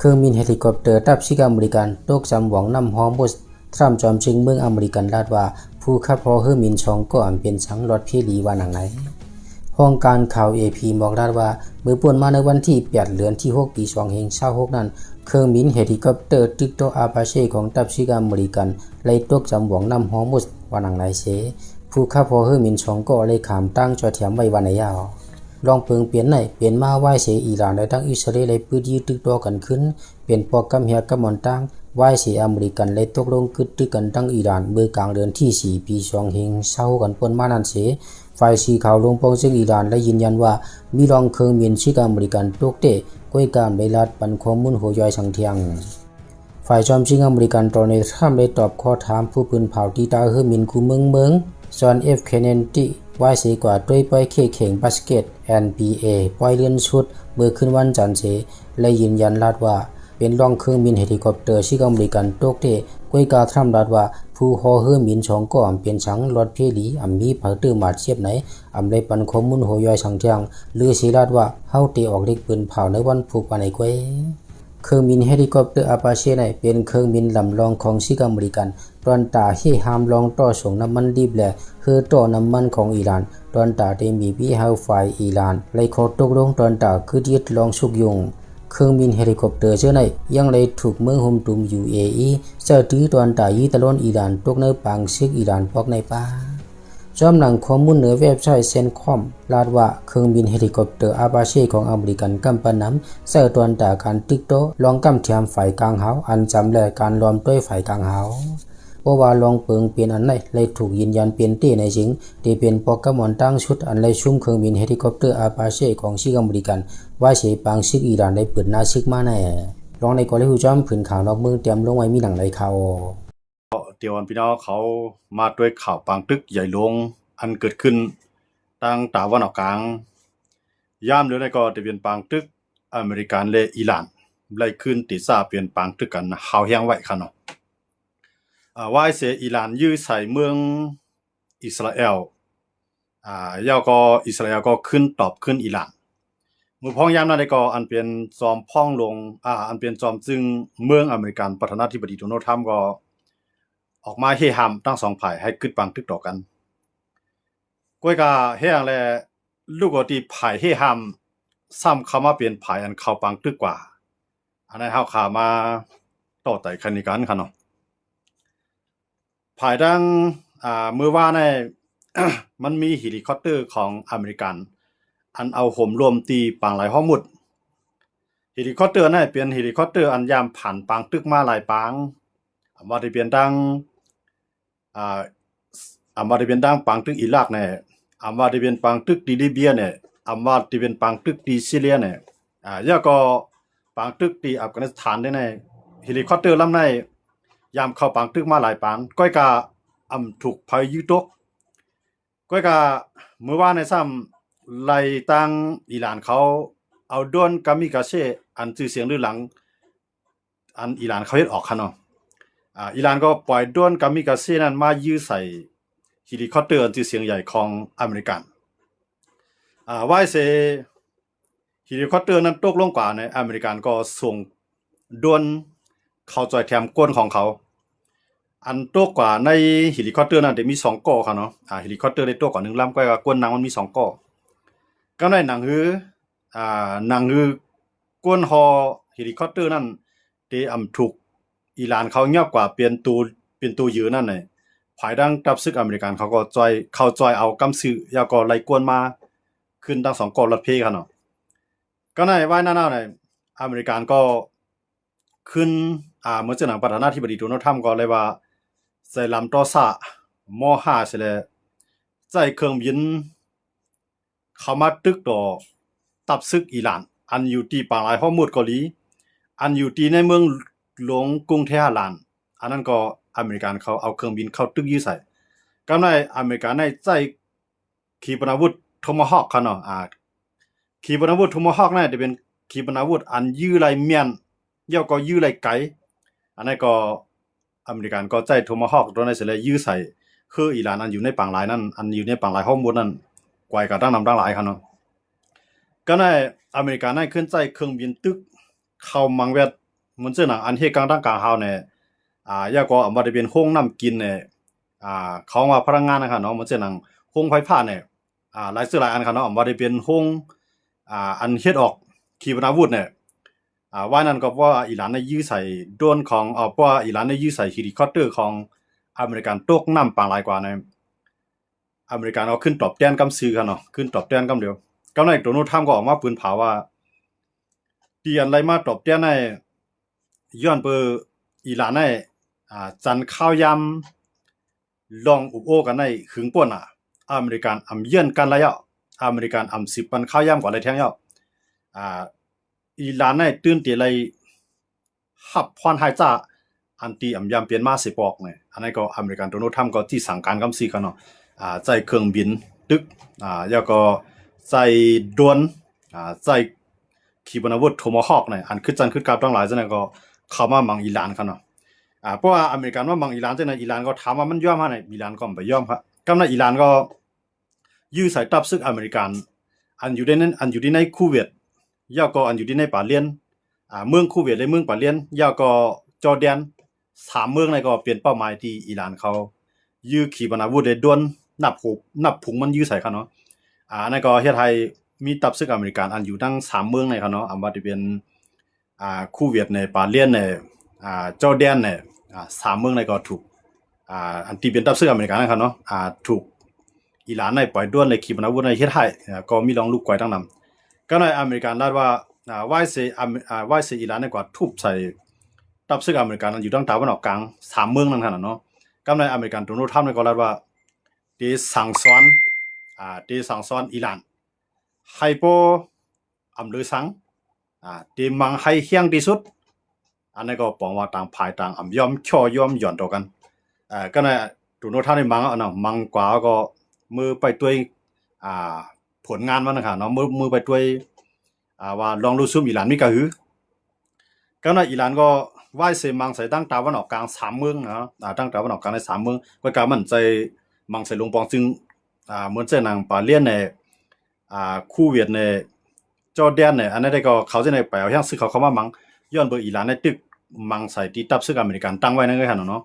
รื่องบินเฮลิคอปเตอร์ทัพชิกอเมริกันตกจำหวังนำฮอร์มุสทรัมป์จอมจึงเมืองอเมริกันลาดว่าผู้ขับฮอเครื่องบินชองก็อันเป็นสังรถเพลีว่าหนังไหนห้องการข่าว AP บอกลาดว่าเมื่อป่วนมาในวันที่8เดือนที่6ปี2526นั้นเครื่องบินเฮลิคอปเตอร์ติกโตอาปาเช่ของทัพชิกอเมริกันไล่ตกจำหวังนำฮอร์มุสว่าหนังไหนเสผู้ขับฮอเครื่องบินชองก็เลยขามตั้งจอเทียมไว้วันไหนยาวลองเปิงเปลี่ยนไหนเปลี่ยนมาไหว้เสียอิหร่านและทั้งอิสราเอลเลยปืดยืดตึกตัวกันขึ้นเปลี่ยนปอกกำเฮียกับมอนตั้งไหว้เสียอเมริกันเลยตกลงกึดตึกกันทั้งอิหร่านเมื่อกลางเดือนที่4ปี25เศร้ากันปนมานั่นเสียฝ่ายสีขาวลงปองซึ่งอิหร่านและยืนยันว่ามีรองเครื่องบินชิกอเมริกันตกเตะก้อยการใบลาดปันข้อมูลหัวย่อยสังเทียงฝ่ายจอมชิงอเมริกันตอนนี้ทำได้ตอบข้อถามผู้ปืนเผาที่ตาเครื่องบินกูเมืองจอห์นเอฟเคนเนดีว่าเสียกว่าด้วยปล่อยเข่งบาสเกต NBA ปล่อยเลื่อนชุดเมื่อขึ้นวันจันทร์เสและยืนยันลาดว่าเป็นรองเครื่องบินเฮลิคอปเตอร์ชิกอเมริกันตกเตะก้อยกาทรัมป์ลาดว่าผู้ฮอเครื่องบินชองก็เป็นสังรถเพลีมีผักตื้อมาเทียบไหนได้ปันข้อมูลหัวย่อยสังเทียงหรือสิลาดว่าเฮาเตะออกเล็กปืนเผาในวันผูกปานในก้อยเครื่องบินเฮลิคอปเตอร์อาปาเช่ในเป็นเครื่องบินลำลองของชิกอเมริกันตอนตาให้ห้ามลองต่อส่งน้ำมันดิบและคือต่อน้ำมันของอิหร่านตอนตาได้มีวิหารไฟอิหร่านไล่ขอตกลงตอนตาคือยึดลองสุกยงเครื่องบินเฮลิคอปเตอร์เช่นไหนยังเลยถูกเมืองโฮมตุม UAE เจ้าตื้อตอนตายีตะลอนอิหร่านตกในปางซึกอิหร่านพอกในป่าจอมหนังข้อมูลเหนือเว็บไซต์เซนคอมลาดว่าเครื่องบินเฮลิคอปเตอร์อาปาเช่ของอเมริกันกำปน้ำเสื้อตอนตาการติกโตลองกำเทียมฝ่ายกลางเฮาอันจำและการล้อมด้วยฝ่ายกลางเฮาเพราะว่าลองเปิงเปลี่ยนอันไหนเลยถูกยืนยันเปลี่ยนตีในจริงที่เป็นโปรแกรมตั้งชุดอันเลยชุ่มเครื่องบินเฮลิคอปเตอร์อาปาเช่ของชิกอเมริกันว่าเสียปางซึกอิหร่านได้เปิดหน้าซึกมาแน่ลองในกรณีจอมผืนข่าวนอกเมืองเตรียมลงไว้มีหนังในข่าวเดี๋ยวพี่น้องเขามาด้วยข่าวปางตึกใหญ่ลงอันเกิดขึ้นตั้งตะวันออกกลางย่ามเหลือในก็จะเป็นปางตึกอเมริกันและอิหร่านไล่ขึ้นติซาเป็นปางตึกกันเฮาแฮงไว้ค่ะเนาะว่าเสียอิหร่านยื้อใส่เมืองอิสราเอลยาวก็อิสราเอลก็ขึ้นตอบขึ้นอิหร่านมือพ้องยามนั้นก็อันเป็นจอมพ้องลงอันเป็นจอมจึงเมืองอเมริกันประธานาธิบดีโดนัลด์ทรัมป์ก็ออกมาเฮฮัมทั้งสองฝ่ายให้กึดปางตึกต่อกันก้อยกาเฮียงแลลูกก็ที่ภายเฮฮัมซ้ำเข้ามาเปลี่ยนภายอันเข้าปางตึกกว่าอันนั้นเฮาขามาต่อไต่คันนี้กันค่ะเนาะภายดังมื้อว่าใน มันมีเฮลิคอปเตอร์ของอเมริกันอันเอาห่มรวมตีปางหลายห้อมุดเฮลิคอปเตอร์นั่นเป็นเฮลิคอปเตอร์อันยามผ่านปางตึกมาหลายปางว่าได้เป็นดังว่าได้เป็นดังปางตึกอิรักเนี่ยว่าได้เป็นปางตึกที่ลิเบียเนี่ยว่าได้เป็นปางตึกที่ซีเรียเนี่ยแล้วก็ปางตึกที่อัฟกานิสถานได้ในเฮลิคอปเตอร์ลำในยามเข้าปางตึกมาหลายปางก้อยกาถูกพายุตกก้อยกาเมื่อวานในซ้ำไล่ตั้งอิหร่านเขาเอาโดรนกามิกาเซ่อันชื่อเสียงลือหลังอันอิหร่านเขาเฮ็ดออกค่ะเนาะอิหร่านก็ปล่อยโดรนกามิกาเซ่นั้นมายื้อใส่เฮลิคอปเตอร์อันชื่อเสียงใหญ่ของอเมริกันว่าเสเฮลิคอปเตอร์นั้นตกลงกว่าในอเมริกันก็ส่งโดรนเข้าจอยแถมก้นของเขาอันตกกว่าในเฮลิคอปเตอร์นั้นได้มี2ก้อค่ะเนาะเฮลิคอปเตอร์ได้ตกกว่า1ลำก็ก้นหนังมันมี2ก้อก็ในหนังหือก้นฮอเฮลิคอปเตอร์นั้นได้ถูกอิหร่านเขาเงียบกว่าเปลี่ยนตูยือนั่นน่ะภายดังกับศึกอเมริกันเขาก็เข้าจอยเอากำซื้อยาก็ไล่กวนมาขึ้นทั้ง2ก้อรถเพค่ะเนาะก็ในว่าหน้าๆเนี่ยอเมริกันก็ขึ้นเมื่อเจ้าหนังประธานาธิบดีโดนัลด์ทรัมป์ก็เลยว่าใส่ลำต่อซะม5เสร็จแล้วใจเครื่องบินเข้ามาตึกต่อตับซึกอิหร่านอันอยู่ที่ปางหลายฮอร์มุดเกาหลีอันอยู่ที่ในเมืองหลวงกรุงเทหะรานอันนั้นก็อเมริกันเขาเอาเครื่องบินเข้าตึกยื้อใส่กำในอเมริกันในใจขีปนาวุธโทมาฮอคค่ะเนาะขีปนาวุธโทมาฮอคนั่นจะเป็นขีปนาวุธอันยื้อไหลเมียนเย่าก็ยื้อไหลไกลอันนั้นก็อเมริกันก็ใจโทมาฮอคตัวนั้นเสร็จแล้วยื้อใส่คืออิหร่านอันอยู่ในปางหลายนั้นอันอยู่ในปางหลายฮอร์มุดนั้นไกวกับตั้งนำตั้งหลายค่ะเนาะก็ในอเมริกันได้ขึ้นใจเครื่องบินตึกเข้ามังเวท มันเจอหนังอันเฮกลางตั้งกลางเฮาเนี่ยยาก็เอามาได้เป็นห้องน้ำกินเนี่ยเขาว่าพลังงานนะครับเนาะมันเจอหนังห้องไฟฟ้าเนี่ยหลายสื่อหลายอันครับเนาะเอามาได้เป็นห้องอันเฮ็ดออกขีปนาวุธเนี่ยว่านั้นก็ว่าอิหร่านได้ยื้อใส่โดรนของเพราะว่าอิหร่านได้ยื้อใส่เฮลิคอปเตอร์ของอเมริกันตกน้ำปางหลายกว่าในอเมริกันเอาขึ้นตอบแทนกำซื้อกันเนาะขึ้นตอบแทนกำเดียวก็ในโดนัลด์ทรัมป์ก็ออกมาปืนเผาว่าเตียนไรมาตอบแทนในย้อนเปออิหร่านในจันข้าวยำลองอุบโอกันในหึงป่นอเมริกันอำเยือนกันระยะอเมริกันอำ10ปันข้าวยำกว่าอะไรแท้งยะอิหร่านในตื่นเตะไรหับพรหายจ้าอันตีอำยำเปลี่ยนมาสิปอกเนี่ยอันนี้ก็อเมริกันโดนัลด์ทรัมป์ก็ที่สั่งการกำซีกันเนาะใจเครื่องบินตึกแล้วก็ใจดวนใจขีปนาวุธโทมฮอคเนี่ยอันขึ้นจันขึ้นกราบทั้งหลายจังนั้นก็เข้ามามังอิหร่านกันเนาะเพราะว่าอเมริกันว่ามังอิหร่านจังนั้นอิหร่านก็ถามว่ามันยอมฮะเนี่ยอิหร่านก็ไม่ยอมครับกำนั้นอิหร่านก็ยื้อสายตับซึกอเมริกันอันอยู่ในคูเวตยาวก็อันอยู่ในป่าเลียนเมืองคูเวตและเมืองป่าเลียนยาวก็จอร์แดน3เมืองในก็เปลี่ยนเป้าหมายที่อิหร่านเขายื้อขีปนาวุธได้ด่วนนับผงมันยื้อใส่เขาเนาะนั่นก็เฮ็ดให้มีตับซึกอเมริกันอันอยู่ทั้ง3เมืองในเขาเนาะอันว่าจะเป็นคูเวตในป่าเลียนในจอร์แดนใน3เมืองในก็ถูกอันที่เป็นตับซึกอเมริกันนะครับเนาะถูกอิหร่านในปล่อยด่วนในขีปนาวุธในเฮ็ดให้ก็มีลองลูกไกวทั้งนั้นก็ในอเมริกันได้ว่าว่าเสอิหร่านในกว่าทุบใส่ตับซึกอเมริกันอยู่ทั้งตะวันออกกลาง3เมืองนั่นขนาดเนาะก็ในอเมริกันโดนัลด์ทรัมป์ในก็ได้ว่าที่สั่งสอนอิหร่านให้พออำลือสังที่มังให้เฮียงที่สุดอันนี้ก็บอกว่าต่างภายต่างอำยอมช่อยอมหย่อนต่อกันก็ในโดนัลด์ทรัมป์ในมังกว่าก็มือไปด้วยผลงานมันนะครับเนาะมือไปด้วยว่าลองรู้ซุ่มอิหร่านมีกะหือก็ในอิหร่านก็ว่าเสมังใส่ตั้งตะวันออกกลาง3เมืองนะตั้งตะวันออกกลางใน3เมืองก็กะมันใจมังใส่ลงปองจึงเหมือนเจ้านางปาเลียนในคูเวียดในจอร์แดนเนี่ยอันนั้นได้ก็เขาจะในไปเอาอย่างซึ่งเขามามังย้อนเบอร์อิหร่านในตึกมังใส่ที่ตับซึกอเมริกันตั้งไว้นั่นก็ค่ะเนาะ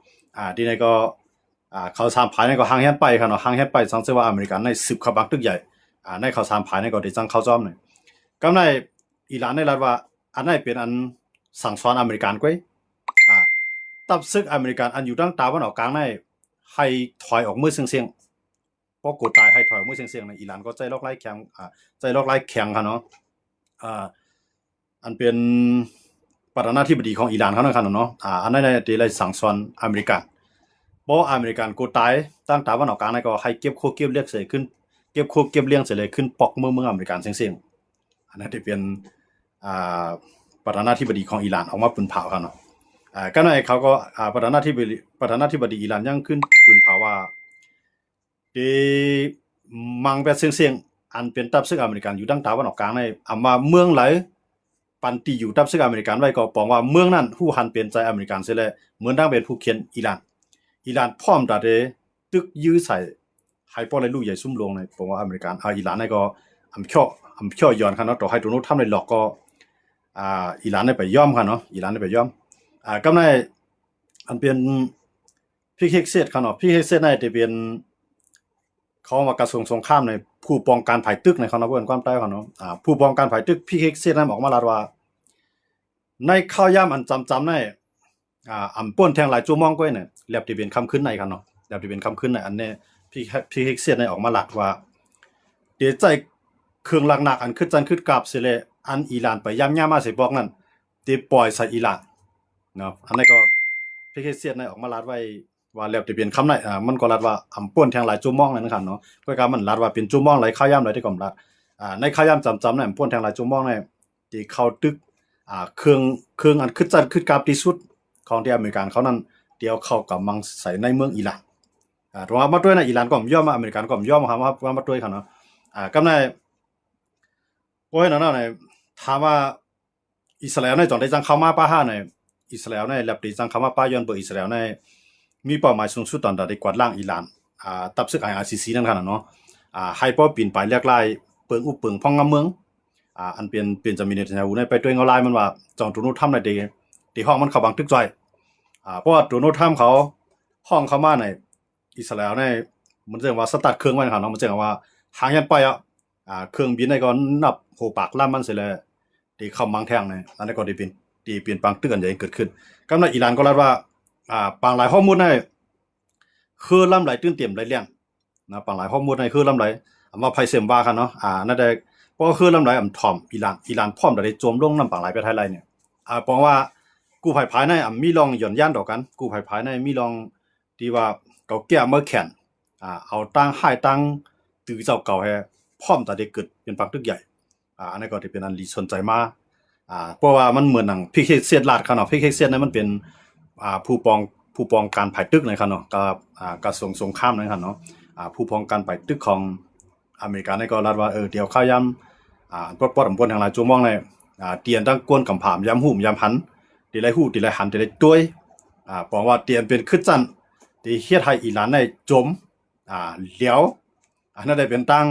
ที่ในก็เขาสามภายในก็ห่างแฮนไปค่ะเนาะห่างแฮนไปสังเกตว่าอเมริกันใน10เขาบักตึกใหญ่ในเขาสามภายในก็ได้จังเขาจ้อมเนี่ยก็ในอิหร่านในรัฐว่าอันนั้นเป็นอันสั่งสอนอเมริกันกว่าตับซึกอเมริกันอันอยู่ตั้งตะวันออกกลางในให้ถอยออกมือเสียงเพราะกูตายให้ถอยมือเสียงในอิหร่านก็ใจลอกไล่แข็งใจลอกไล่แข็งค่ะเนาะอันเป็นประธานาธิบดีของอิหร่านเขานะครับเนาะอันนั้นได้เลยสั่งสอนอเมริกันเพราะอเมริกันกูตายตั้งตะวันออกกลางในก็ให้เก็บโคเก็บเรียกเสียขึ้นเก็บโคเก็บเลี้ยงเสียเลยขึ้นปอกเมืองอเมริกันเสียงอันนั้นได้เป็นประธานาธิบดีของอิหร่านออกมาปืนเผาครับเนาะก็ในเขาก็ประธานาธิบดีอิหร่านยังขึ้นปืนเผาว่าที่มังแบบเสียงอันเป็นตับซึกอเมริกันอยู่ตั้งตะวันออกกลางในมาเมืองไหลปันตีอยู่ตับซึกอเมริกันไว้ก็บอกว่าเมืองนั้นผู้หันเปลี่ยนใจอเมริกันเสียเลยเหมือนดังเป็นผู้เขียนอิหร่านพร้อมตาเดตึกยื้อใส่ให้ป้อเลยลูกใหญ่ซุ่มลงในบอกว่าอเมริกันอิหร่านในก็อำเข่อย้อนครับเนาะต่อให้โดนัลด์ทรัมป์ในหลอกก็อิหร่านได้ไปย่อมครับเนาะอิหร่านได้ไปย่อมก็ในอันเป็นพี่เฮกเซตครับเนาะพี่เฮกเซตในจะเป็นเขามากระทรวงสงครามในผู้ป้องกันภัยตึกในเขาเนาะเพิ่นความใต้เขาเนาะผู้ป้องกันภัยตึกพี่เฮกเซตนั้นออกมาลาดว่าในข้าวยามอันจำในอำป่นแทงหลายจูมองก้อยเนี่ยแลบที่เป็นคำขึ้นในครับเนาะแลบที่เป็นคำขึ้นในอันนี้พี่เฮกเซตในออกมาลาดว่าเดี๋ยวใจเครื่องหนักอันขึ้นจันขึ้นกราบเสิเลยอันอิหร่านไปย่ำมาสิบอกนั่นที่ปล่อยใส่อิหร่านเนาะอันนี้ก็พี่เฮกเซตในออกมาลาดไว้ว่าแล้วจะเป็นคำไหนมันก็รัดว่าอำป่นแทงหลายจุ่มมองนั่นนะครับเนาะก็การมันรัดว่าเป็นจุ่มมองหลายข้าวยามหลายที่ก่อมรัดในข้าวยามจำๆเนี่ยอำป่นแทงหลายจุ่มมองเนี่ยที่เข้าตึกเครื่องอันขึ้นจัดขึ้นกราบที่สุดของที่อเมริกันเขานั้นเดียวเข้ากับมังใส่ในเมืองอิหร่านตรงว่ามาด้วยนะอิหร่านก็ย่อมมาอเมริกันก็ย่อมครับว่ามาด้วยครับเนาะกำในโอ้ยนั่นน่ะถามว่าอิสราเอลในตอนได้จังเข้ามาป้าห้าในอิสราเอลในแลบดีจังเข้ามาป้าย้อนเบอร์อิสราเอลในมีเป้าหมายสูงสุดตอนได้กวาดล้างอิหร่านตับซึกIRGCนั่นค่ะเนาะให้ป้อปีนไปเรียกไล่เปิงอุปเปิงพ่องงำเมืองอันเป็นจะมีเนทันยาฮูในไปด้วยเงาลายมันว่าจองตุนุทำในเด ที่ห้องมันเข้าบังตึกจ่อยเพราะว่าโดนัลด์ทรัมป์เขาห้องเข้ามาในอิสราเอลในมันเรียกว่าสตาร์ทเครื่องไว้นะครับเนาะมันเรียกว่าหางยันไปเครื่องบินในก็นับโหปากล่ามมันเสร็จแล้วที่เข้ามังแทงในอันนี้ก็ได้เป็นที่เปลี่ยนปังตึกอันใหญ่เกิดขึ้นกำลังอิหร่านก็รับว่าปางหลายข้อมูลในคือลำไหลตื้นเตี่ยมไหลเลี่ยงนะปางหลายข้อมูลในคือลำไหลว่าไพเซมว่ากันเนาะนั่นได้เพราะคือลำไหลถ่อมอิหร่านพร้อมได้โจมลงน้ำปางหลายไปไทยไรเนี่ยปองว่ากู้ภัยภายในมีลองหย่อนย่านต่อกันกู้ภัยภายในมีลองที่ว่าเก่าแก่เมื่อแขนเอาตั้งให้ตั้งตื้อเจ้าเก่าให้พร้อมแต่ได้เกิดเป็นปังตึกใหญ่อันนี้ก็ที่เป็นอันดีสนใจมากเพราะว่ามันเหมือนหนังพี่เคเซียดลาดครับเนาะพี่เคเซียดนั้นมันเป็นผู้ปองการผ่ายตึกนะครับเนาะกับกระทรวงสงครามนะครับเนาะผู้ปองการผ่ายตึกของอเมริกาในก็รัดว่าเดี๋ยวข้าย้ำปอดทางหลายจูมองในเตียนตั้งกวนกำผามย้ำหุ่มย้ำหันตีไรหูตีไรหันตีไรต้วยบอกว่าเตียนเป็นขึ้นจันที่เฮ็ดให้อิหร่านในจมเหลียวนั่นได้เป็นตั้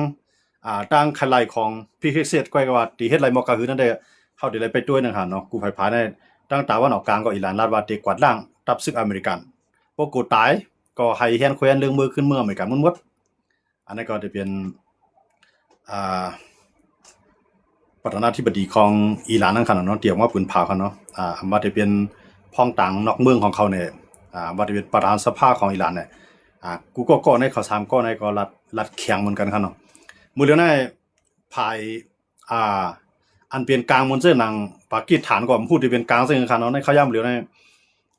งไคไลของพี่เคเซียดก้อยว่าตีเฮ็ดไรมอกกะคือนั่นได้เข้าตีไรไปต้วยนะครับเนาะกู้ภัยภายในตั้งตาวันออกกลางก็อิหร่านรัดว่าตีกวาดล่างรับศึกอเมริกันพวกกูตายก็ให้แฮนแควนเรื่องมือขึ้นเมืองอเมริกันหมดอันนี้ก็จะเป็นประธานาธิบดีของอิหร่านนั่นขนาดเนาะเตรียมว่าปืนเผาเขาเนาะมาจะเป็นพ้องต่างนอกเมืองของเขาเนี่ยมาจะเป็นประธานสภาของอิหร่านเนี่ยกูก็ในเขา3ก็ในก็รัดแข็งเหมือนกันครับเนาะมื้อเดียวในภายอันเป็นกลางมนเจอหนังปากีสถานก็พูดที่เป็นกลางซึ่งครับเนาะในเขาย่ำเหลียวใน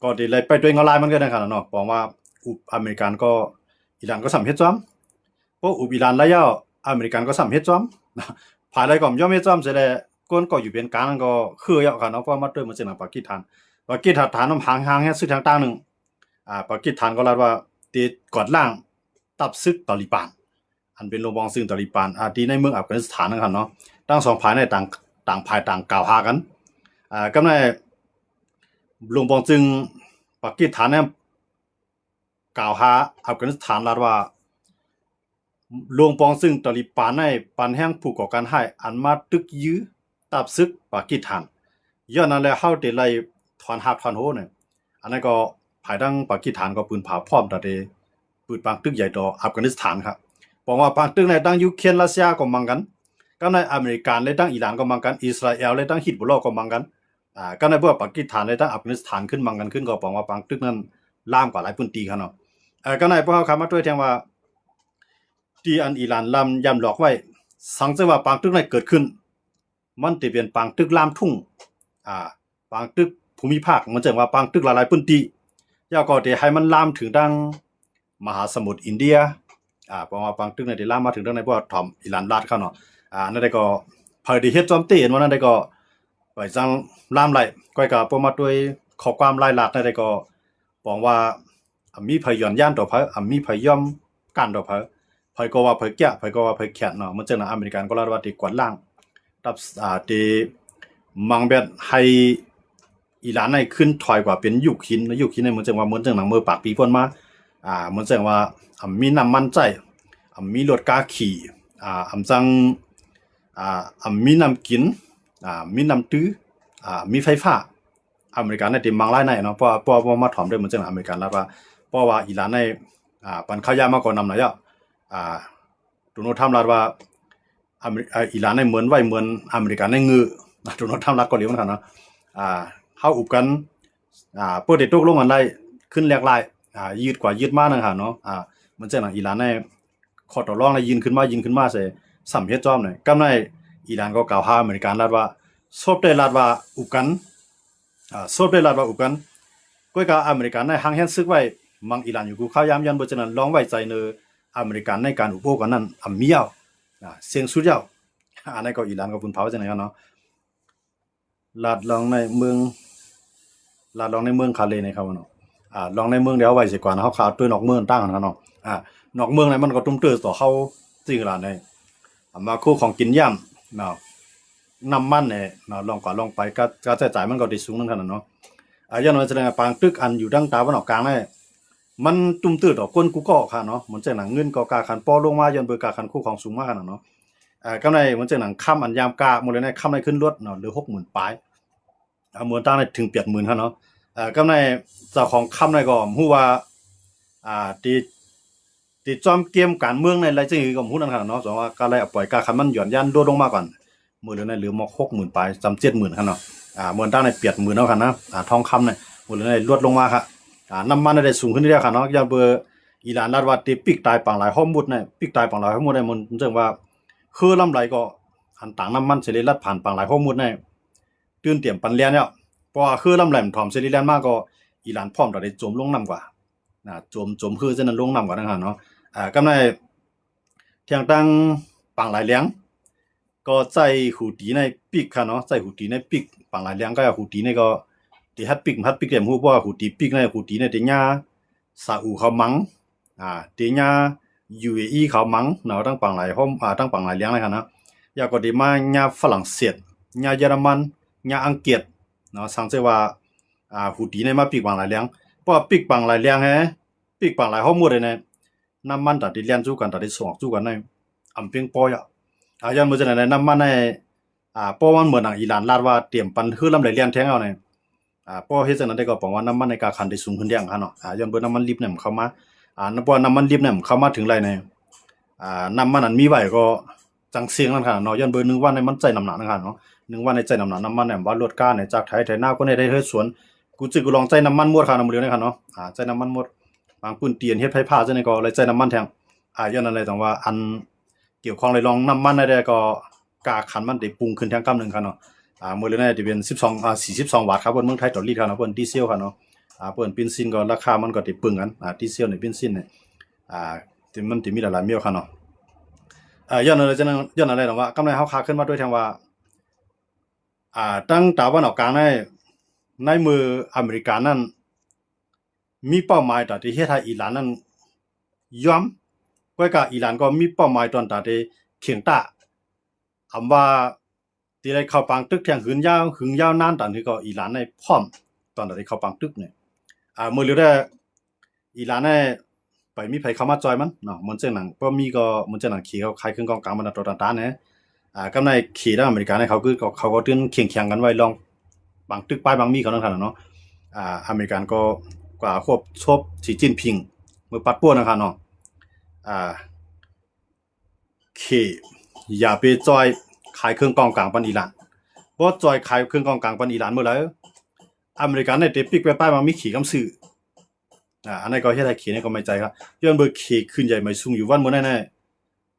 ก็ได้เลยไปด้วยเงาลายมันก็ได้ครับเนาะบอกว่าอเมริกันก็อิหร่านก็สำเฮ็ดจ้อมเพราะอิหร่านระยะอเมริกันก็สำเฮ็ดจ้อมภายไรก็ย่อมเฮ็ดจ้อมเสร็จแล้วก้นก็อยู่เป็นกลางก็คือเยอะครับเนาะเพราะมาด้วยมันเป็นหนังปากีสถานมันห่างๆแค่ซึกทางต่างนึงปากีสถานก็รัดว่าติดกอดล่างตับซึกตอลิบานอันเป็นโลบองซึ่งตอลิบานที่ในเมืองอัฟกานิสถานนะครับเนาะทั้งสองภายในต่างภายต่างกล่าวหากันก็ในโลบองซึ่งปากีสถานเนี่ยกล่าวหาอัฟกานิสถานรัดว่าลงปองซึ่งตอลิบานในปันแห่งผู้ก่อการให้อันมาตึกยื้อตับซึกปากีสถานย้อนนั้นแล้วเฮาได้ไล่ถอนหักถอนโหเนี่ยอันนั้นก็ภายดังปากีสถานก็ปืนผาพร้อมตะเดปืนปังตึกใหญ่ต่ออัฟกานิสถานครับบอกว่าปังตึกในดังยูเครนรัสเซียก็มังกันก็ในอเมริกันและดังอิหร่านก็มังกันอิสราเอลและดังฮิซบุลลอฮ์ก็มังกันก็ในพวกปากีสถานและดังอัฟกานิสถานขึ้นมังกันขึ้นก็บอกว่าปังตึกนั้นล่ามกว่าหลายพื้นที่ครับเนาะก็ในพวกเขาคำมาด้วยแทงว่าที่อันอิหร่านลำย้ำหลอกไว้สังเกตว่าปังตึกนั้นเกิดขึ้นมันจะเป็นปังตึกล่ามทุ่งปังตึกภูมิภาคมันจะว่าปังตึกหลายๆพื้นที่ยาวก็จะให้มันลามถึงดังมหาสมุทรอินเดียเพราะว่าปังตึกในที่ลามมาถึงดังในพวกถอมอิหร่านลาดเขาเนาะนั่นได้ก็พอดีเฮ็ดโจมตีว่านั่นได้ก็ไปจังลามไหลก้อยก็พอมาด้วยข้อความรายลาดนั่นได้ก็บอกว่ามีพยอนย่านต่อเพอมีพยอมกันต่อเพอก็ว่าเพแก่เพก็ว่าเพแขนเนาะมันจังอเมริกันก็ลาดว่าที่กวาดล่างตับที่มังแบบให้อิหร่านในขึ้นถอยกว่าเป็นยุคหินในเหมือนจังว่าเหมือนจังหนังเมื่อปากปีพ่นมาเหมือนจังว่ามีน้ำมันใจมีรถกาขี่จังมีน้ำกินมีน้ำตื้อมีไฟฟ้าอเมริกันในที่มังไล่ในเนาะเพราะมาถอมด้วยเหมือนจังอเมริกันแล้วว่าเพราะว่าอิหร่านในปันข้าวยามาก่อนนำหน่อยโดนัลด์ทรัมป์ลาดว่าอิหร่านในเหมือนอเมริกันในงือโดนัลด์ทรัมป์รักก็เลี้ยงกันเนาะเฮาอุบกันเปิดได้ตกลงกันได้ขึ้นแลกลายยืดกว่ายืดมานะครับเนาะมันจังอิหร่านในข้อต่อรองได้ยินขึ้นมาใส่สำเฮ็ดจอมหน่อยกำในอิหร่านก็กล่าวหาอเมริกันลาดว่าซบได้ลาดว่าอุบกันก้อยกาอเมริกันในหางแฮนซึกไว้มังอิหร่านอยู่กูข้าวยามยันบ่จังนั้นลองไว้ใจเนออเมริกันในการอุปโภคกันนั้นมียาวเสียงสุดยาวอันนั้นก็อิหร่านก็ปุ่นเผาจังได๋เนาะลาดลองในเมืองคาเลนะครับเนาะลองในเมืองเดี๋ยวไว้สิกว่าเฮาขาดตัวนอกเมืองตั้งกันเนาะนอกเมืองไหนมันก็ตุ้มเตื้อต่อเข้าจริงล่ะในมาคู่ของกินย่ำเนาะน้ำมันเนี่ยเนาะลองไปก็ใช้จ่ายมันก็ได้สูงนั่นขนาดเนาะย้อนว่าแสดงว่าปางตึกอันอยู่ดังตาวันออกกลางได้มันตุ้มตื้อต่อคนกูก็ค่ะเนาะเหมือนจังหนังเงินก็กาคันปอลงมาย้อนเบอร์กาคันคู่ของสูงมากขนาดเนาะกำไรเหมือนจังหนังค่ำอันยามกาหมดเลยในค่ำในขึ้นรถเนาะเหลือ 60,000 ปลาย เหมือนตั้งได้ถึง80,000คั่นเนาะก็ในเจ้าของคำในก็ฮู้ว่าที่จอมเกมการเมืองในอะไรจังซี่ก็ฮู้นั่นคั่นเนาะสว่าก็เลยปล่อยกาคันมันหย่อนยันโดดลงมาก่อนมื้อเหลือในเหลือมา 60,000 ปลายจำ70,000คั่นเนาะเหมือนตั้งได้80,000เนาะคั่นนะทองคำเนี่ยมื้อเหลือในลดลงมาครับน้ำมันได้สูงขึ้นเรื่อยๆคั่นเนาะอย่างเบอร์อิหร่านรัฐว่าติปิกตายปังหลายข้อมูลเนี่ยปิกตายปังหลายข้อมูลเนี่ยมันจังว่าคือลำไรก็อันต่างน้ำมันเสรีรัฐผ่านปังหลายข้อมูลเนี่ยตื่นเตรียมปันเลียนเนี่ยเพราะว่าคือลำไรมันถ่อมเสรีแลนด์มากก็อิหร่านพร้อมจะได้โจมลงน้ำกว่าโจมคือจะนั้นลงน้ำกว่านั่นเนาะก็ในเที่ยงตั้งปังหลายเลี้ยงก็ใจหูตีในปิกค่ะเนาะใจหูตีในปิกปังหลายเลี้ยงก็หูตีในก็ที่ฮัดปิกเต็มหูเพราะว่าหูตีปิกในหูตีในที่ญาซาอุเขามังที่ญา UAE เขามังเนาะตั้งปังหลายห้องตั้งปังหลายเลี้ยงเลยค่ะนะอยากก็ดีมาญาฝรั่งเศสญาเยอรมันญาอังกฤษเนาะสังเกตว่าหูตีในมาปิกปังหลายเลี้ยงเพราะปิกปังหลายเลี้ยงแฮปิกปังหลายห้องหมดเลยเนี่ยน้ำมันตัดที่เลี้ยงจู้กันตัดที่ส่งจู้กันในอำเพียงปอยย้อนมาจากไหนน้ำมันในเพราะว่าเหมือนอิหร่านลาดว่าเตรียมปันคือลำไหลเลี้ยงแท้งเอาเนี่ยเพราะเฮ็ดจังนั้นได้ก็บอกว่าน้ำมันในการคันได้สูงขึ้นเรื่อยๆเนาะย้อนเบิ่น้ำมันลิบเนี่ยเข้ามาเพราะน้ำมันลิบเนี่ยเข้ามาถึงไรเนี่ยน้ำมันอันมีไว้ก็จังเสียงนั่นค่ะเนาะย้อนเบิ่1วันในมันใจน้ำหนักนะครับเนาะ1วันในใจน้ำหนักน้ำมันเนี่ยว่าลดก้าเนี่ยจากไทยหน้าก็ได้เฮ็ดสวนกูลองใจน้ำมันหมดค่ะน้ำมันเหลืองนะครับเนาะใจน้ำมันหมดบางปืนเตียนเฮ็ดไผผ้าจังได๋ก็เลยใจน้ำมันแทงย้อนนั้นเลยต้องว่าอันเกี่ยวข้องเลยลองน้ำมันได้ก็กาขันมันได้ปรุงขึ้นแทงกำนึงค่ะเนาะมื้อเหลือเนี่ยสิเป็น42บาทครับบนเมืองไทยต่อลิตรครับเนาะเพิ่นดีเซลค่ะเนาะเปิ้นเบนซินก็ราคามันก็ได้ปึงกันดีเซลเนี่ยเบนซินเนี่ยที่มันที่มีหลายๆเมียวค่ะเนาะย้อนอะไรจังย้อนอะไรต้องว่ากำไรเฮาค้าขึ้นมาด้วยทางว่าตั้งตะวันออกกลางในมืออเมริกันนั้นมีเป้าหมายต่อที่เฮ็ดให้อิหร่านนั้นยอมก้อยกะอิหร่านก็มีเป้าหมายตอนต่อที่เขียงตะคำว่าที่ได้เข้าปังตึกแทงหึงยาวนานตอนที่ก็อิหร่านในพร้อมตอนที่เข้าปังตึกเนี่ยมื้อเหลือได้อิหร่านในไปมีไผเข้ามาจอยมันเนาะเหมือนจังหนังบ่มีก็เหมือนจังหนังขี่เขาขายเครื่องกองกลางมันตัวต่างๆเนี่ยกำในขี่ทางอเมริกันเนี่ยเขาก็ตื่นเคียงๆกันไว้ลองบางตึกป้ายบางมีเขานั่นคั่นเนาะอเมริกันก็กว่าควบชบสีจิ้นพิงมือปัดป้วนนะครับเนาะเคอย่าไปจอยขายเครื่องกองกลางปันอิหร่านเพราะจอยขายเครื่องกองกลางปันอิหร่านเมื่อไหร่อเมริกันในเตปิกไปป้ายบางมีขี่กำซื้ออันนั้นก็เฮ็ดให้ขี่นี่ก็ไม่ใจครับย้อนเบอร์ขี่ขึ้นใหญ่ไม่สูงอยู่วันมื้อนั้นน่ะ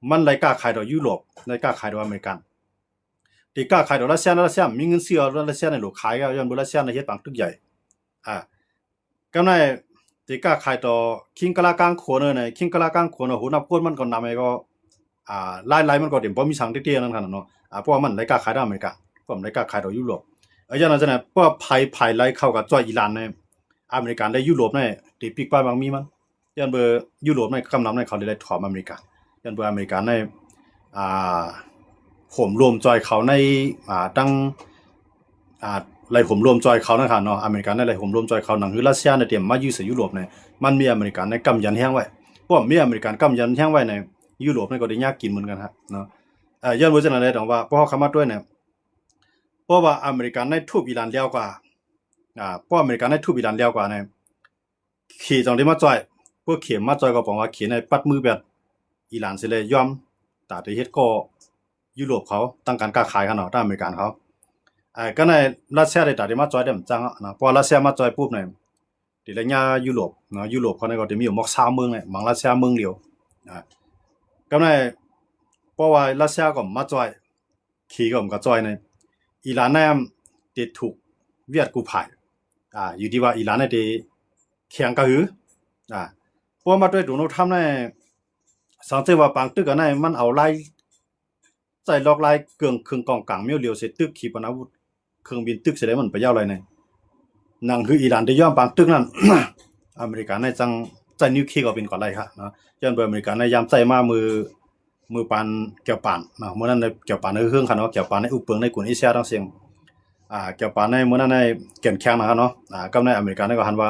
มันไล่กล้าขายดอกยุโรปไล่กล้าขายดอกอเมริกันที่กล้าขายดอกรัสเซียมีเงินซื้อรัสเซียในโลกขายก็ย้อนเบอร์รัสเซียในเฮ็ดปังตึกใหญ่กำไรที่กล้าขายต่อคิงกะลากลางโขนเนี่ยคิงกะลากลางโขนโหนับก้นมันก็นำไอ้ก็ไล่มันก็เดี๋ยวบ่มีสังเตี้ยๆนั่นคั่นเนาะเพราะว่ามันไล่กล้าขายดอกอเมริกาเพราะมันไล่กล้าขายดอกยุโรปอย่างนั้นจังได๋เพราะไผไล่เข้ากับจ้อยอิหร่านเนี่ยอเมริกันได้ยุโรปเนี่ยที่ปิกป้ายบางมีมันย้อนเบอร์ยุโรปเนี่ยกำนำเนี่ยเขาได้ถอมอเมริกาย้อนเบอร์อเมริกันเนี่ยผมรวมจอยเขาในตั้งไล่ผมรวมจอยเขานะครับเนาะอเมริกันในไล่ผมรวมจอยเขาหนังคือรัสเซียในเตรียมมาอยู่ใส่ยุโรปเนี่ยมันมีอเมริกันในกำยันแห้งไว้เพราะมีอเมริกันกำยันแห้งไว้ในยุโรปเนี่ยก็ได้ยากกินเหมือนกันครับเนาะย้อนเวอร์ชันอะไรต้องว่าเพราะเขามาด้วยเนี่ยเพราะว่าอเมริกันในทุบอิหร่านแล้วกว่าเพราะอเมริกันในทุบอิหร่านแล้วกว่าเนี่ยขี่จังได้มาจอยพวกเข็มมาจอยก็บอกว่าเขียนในปัดมือแบบอิหร่านสิเลยยอมแต่ที่เฮ็ดก็ยุโรปเขาตั้งการค้าขายกันเนาะทางอเมริกันเขาก็ในรัสเซียได้ตัดมาจอยได้จังนะพอรัสเซียมาจอยปุ๊บเนี่ยที่ระยะยุโรปเนาะยุโรปเขาเนี่ยก็จะมีอยู่มอก3เมืองเนี่ยบางรัสเซียเมืองเดียวก็ในเพราะว่ารัสเซียก็มาจอยขี่ก็จอยในอิหร่านเนี่ยติดถูกเวียดกูพ่ายอยู่ที่ว่าอิหร่านเนี่ยได้แข็งกระหือเพราะมาด้วยโดนัลด์ทรัมป์เนี่ยสังเกตว่าบางตึกอันนั้นมันเอาไล่ใจลอกไล่เกิงเครื่องกองกลางเมียวเลียวเสตึกขีปนาวุธเครื่องบินตึกเสได้มันไปยาวอะไรเนี่ยนั่นคืออิหร่านได้ย่อมบางตึกนั้น อเมริกันในจังใจนิวเคลียร์ก็เป็นก่อนไรครับเนาะย้อนเบอร์อเมริกันในยามใจมามือปานเกี่ยวปานเนาะเมื่อนั้นในเกี่ยวปานในเครื่องคันเนาะเกี่ยวปานในอุปเปิงในกลุ่มเอเชียทั้งเสียงเกี่ยวปานในเมื่อนั้นในแก่นแข็งนะครับเนาะก็ในอเมริกันในก็หันว่า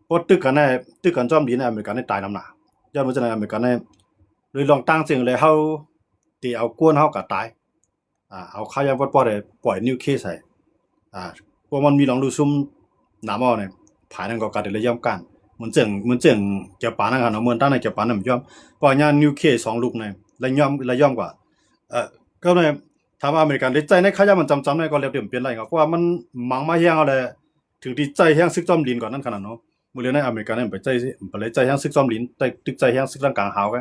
พอตึกกันจอมดีในอเมริกันในตายน้ำหนาย้อนเมื่อนั้นอเมริกันในเลยลองตั้งเสียงเลยเฮาตีเอาก้นเฮาก็ตายเอาข้ายังบ่ได้ปล่อยนิวเคลียร์ใส่ ว่ามันมีลองดูซุ่มหนามอเนี่ยผายนั่นก็กาเดเลยย่อมกันเหมือนเจ๋งเกี่ยวปานั่นค่ะเนาะเหมือนตั้งในเกี่ยวปานนั่นย่อมเพราะญานิวเคลียร์2ลูกเนี่ยและย่อมกว่าก็เลยถามว่าอเมริกันได้ใจในขยะมันจำได้ก็เรียบเปลี่ยนไรครับเพราะว่ามันมังมาแห้งเอาเลยถึงที่ใจแห้งซึกจอมลินก่อนนั่นขนาดเนาะมื้อเรียนในอเมริกันเนี่ยไปเลยใจแห้งซึกจอมลินแต่ตึกใจแห้งซึกร่างกลางหาวไง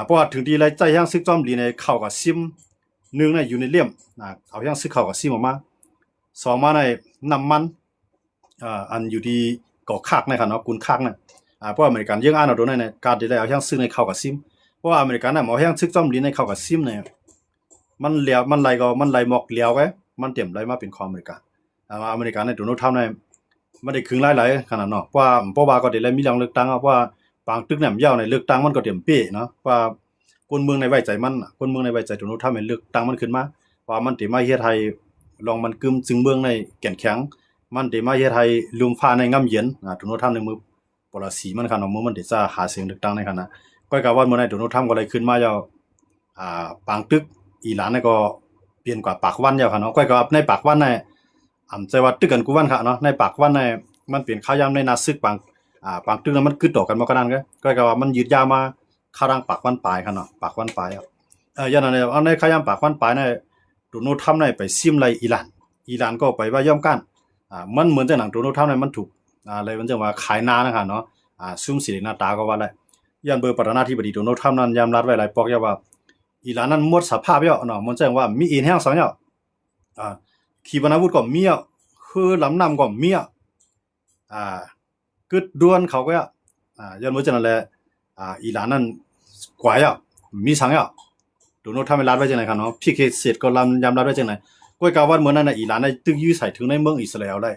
เพราะว่าถึงที่ไรใจแห้งซึกจอมลินในเข้ากับซิม1ในอยู่ในเลี่ยมเอาแห้งซึกเข้ากับซิมออกมา2มาในน้ำมันอันอยู่ที่เกาะคากนะครับเนาะกุนคากนะเพราะอเมริกันยังอ่านเอาดูในการที่ได้เอาแห้งซึกในเข้ากับซิมเพราะว่าอเมริกันน่ะเอาแห้งซึกจอมลินในเข้ากับซิมเนี่ยมันเหลียวมันไหลหมอกเหลียวไว้มันเตรียมไหลมาเป็นของอเมริกันอเมริกันในโดนัลด์ทรัมป์เนี่ยไม่ได้ครึ่งหลายขนาดเนาะเพราะว่าก็ได้มีเรื่องเลือกตั้งเพราะว่าบางตึกเนี่ยยาวในเลือกตั้งมันก็เตรียมเป๊ะเนาะว่าคนเมืองในไว้ใจมันคนเมืองในไว้ใจโดนัลด์ทรัมป์ให้เลือกตั้งมันขึ้นมาว่ามันสิมาเฮ็ดให้ลองมันกึมจึงเมืองในแก่นแข็งมันสิมาเฮ็ดให้ลุมฟ้าในง่ำเย็นโดนัลด์ทรัมป์ในมือปลสีมันคันเนาะมือมันสิจะหาเสียงเลือกตั้งในคันนะก็กะว่ามื้อนั้นโดนัลด์ทรัมป์ก็เลยขึ้นมายาวบางตึกอีหลานนี่ก็เปลี่ยนกว่าปากวันยาวค่ะเนาะก็ในปากวันในใจว่าตึกกันกูวันค่ะเนาะในปากวันในมันเปลี่ยนข้าวยามในนาซึกบางตึกนั้นมันกึดต่อกันมาก็นั้นก็ว่ามันยืดยาวมาข้ารังปากวันปลายค่ะเนาะปากวันปลายอย่างนั้นเอาในข้าวยามปากวันปลายในโดนัลด์ทรัมป์ในไปซิมไลอิหร่านก็ไปว่าย่อมกันมันเหมือนแต่หนังโดนัลด์ทรัมป์ในมันถูกอะไรมันจะว่าขายนานะคะเนาะซุ่มสีหน้าตาก็ว่าแหละยันเบอร์ประธานาธิบดีโดนัลด์ทรัมป์นั้นยามรัฐไว้หลายปอกว่าอิหร่านนั้นหมดสภาพเนาะมันแจ้งว่ามีอินแห้ง2ขีปนาวุธก็มีคือลำนำก็มีกึดดวนเขาก็ยันมื้อจังนั้นแหละอิหร่านนั้นกว่ามีสังโดนัลด์ทรัมป์รัฐไว้จังได๋ครับเนาะพี่เคเสร็จก็ลำยามรัฐไว้จังได๋ก็กะว่าเหมือนนั้นน่ะอิหร่านได้ตึกยื้อใส่ถึงในเมืองอิสราเอลได้